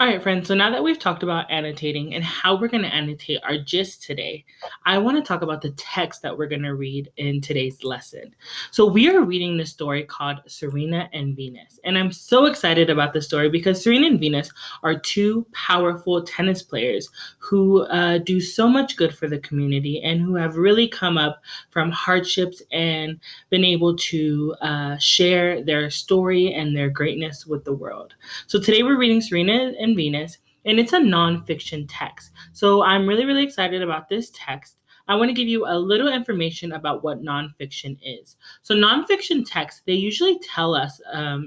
All right, friends. So now that we've talked about annotating and how we're going to annotate our gist today, I want to talk about the text that we're going to read in today's lesson. So we are reading this story called Serena and Venus. And I'm so excited about this story because Serena and Venus are two powerful tennis players who do so much good for the community and who have really come up from hardships and been able to share their story and their greatness with the world. So today we're reading Serena and Venus, and it's a nonfiction text. So I'm really, really excited about this text. I want to give you a little information about what nonfiction is. So nonfiction texts, they usually tell us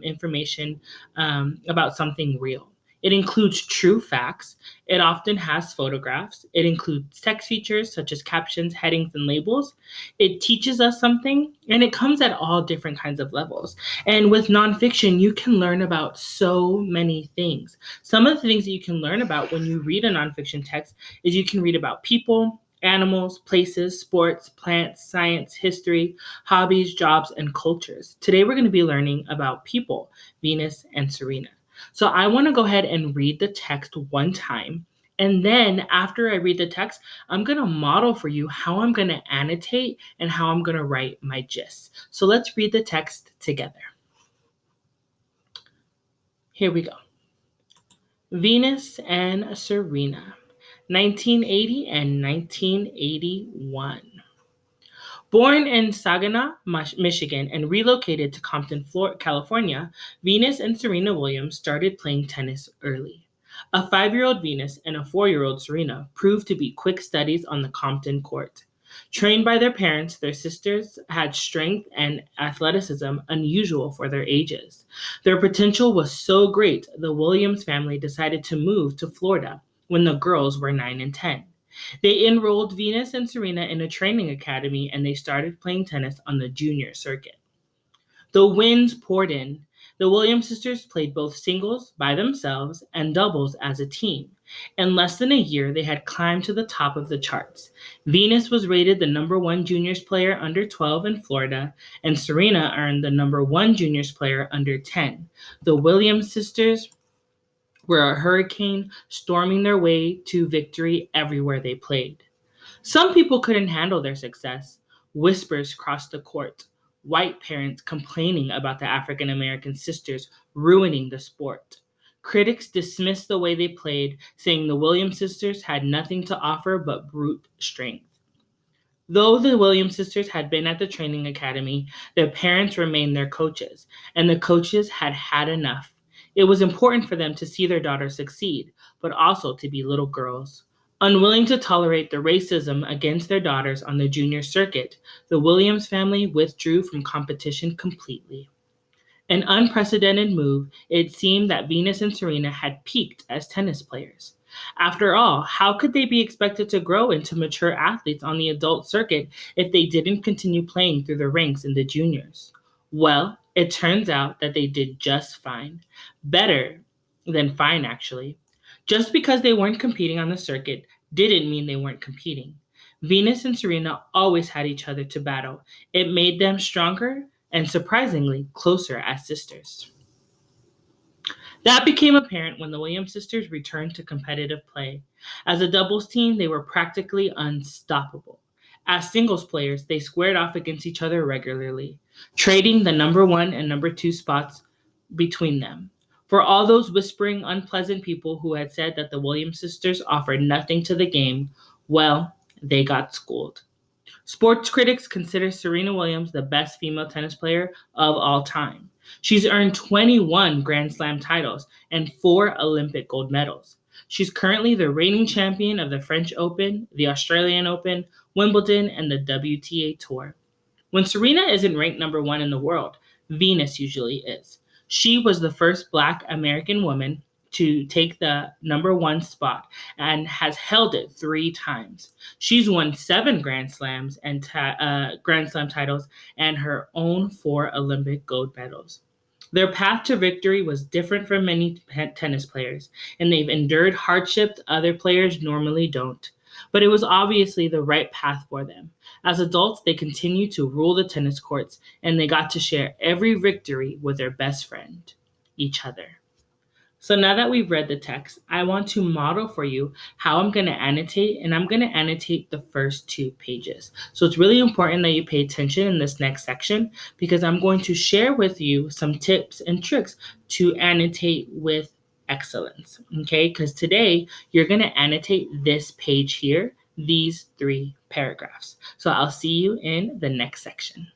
information about something real. It includes true facts. It often has photographs. It includes text features such as captions, headings, and labels. It teaches us something, and it comes at all different kinds of levels. And with nonfiction, you can learn about so many things. Some of the things that you can learn about when you read a nonfiction text is you can read about people, animals, places, sports, plants, science, history, hobbies, jobs, and cultures. Today, we're going to be learning about people, Venus and Serena. So I want to go ahead and read the text one time. And then after I read the text, I'm going to model for you how I'm going to annotate and how I'm going to write my gist. So let's read the text together. Here we go. Venus and Serena, 1980 and 1981. Born in Saginaw, Michigan, and relocated to Compton, California, Venus and Serena Williams started playing tennis early. A 5-year-old Venus and a 4-year-old Serena proved to be quick studies on the Compton court. Trained by their parents, their sisters had strength and athleticism unusual for their ages. Their potential was so great, the Williams family decided to move to Florida when the girls were 9 and 10. They enrolled Venus and Serena in a training academy and they started playing tennis on the junior circuit. The winds poured in. The Williams sisters played both singles by themselves and doubles as a team. In less than a year, they had climbed to the top of the charts. Venus was rated the number one juniors player under 12 in Florida, and Serena earned the number one juniors player under 10. The Williams sisters were a hurricane, storming their way to victory everywhere they played. Some people couldn't handle their success. Whispers crossed the court. White parents complaining about the African American sisters ruining the sport. Critics dismissed the way they played, saying the Williams sisters had nothing to offer but brute strength. Though the Williams sisters had been at the training academy, their parents remained their coaches, and the coaches had had enough. It was important for them to see their daughters succeed, but also to be little girls. Unwilling to tolerate the racism against their daughters on the junior circuit, the Williams family withdrew from competition completely. An unprecedented move, it seemed that Venus and Serena had peaked as tennis players. After all, how could they be expected to grow into mature athletes on the adult circuit if they didn't continue playing through the ranks in the juniors? Well, it turns out that they did just fine. Better than fine, actually. Just because they weren't competing on the circuit didn't mean they weren't competing. Venus and Serena always had each other to battle. It made them stronger and surprisingly closer as sisters. That became apparent when the Williams sisters returned to competitive play. As a doubles team, they were practically unstoppable. As singles players, they squared off against each other regularly, trading the number one and number two spots between them. For all those whispering, unpleasant people who had said that the Williams sisters offered nothing to the game, well, they got schooled. Sports critics consider Serena Williams the best female tennis player of all time. She's earned 21 Grand Slam titles and 4 Olympic gold medals. She's currently the reigning champion of the French Open, the Australian Open, Wimbledon, and the WTA Tour. When Serena isn't ranked number one in the world, Venus usually is. She was the first Black American woman to take the number one spot and has held it 3 times. She's won 7 Grand Slams and Grand Slam titles and her own 4 Olympic gold medals. Their path to victory was different from many tennis players, and they've endured hardships other players normally don't. But it was obviously the right path for them. As adults, they continued to rule the tennis courts, and they got to share every victory with their best friend, each other. So now that we've read the text, I want to model for you how I'm going to annotate, and I'm going to annotate the first 2 pages. So it's really important that you pay attention in this next section because I'm going to share with you some tips and tricks to annotate with excellence, okay? Because today you're going to annotate this page here, these 3 paragraphs. So I'll see you in the next section.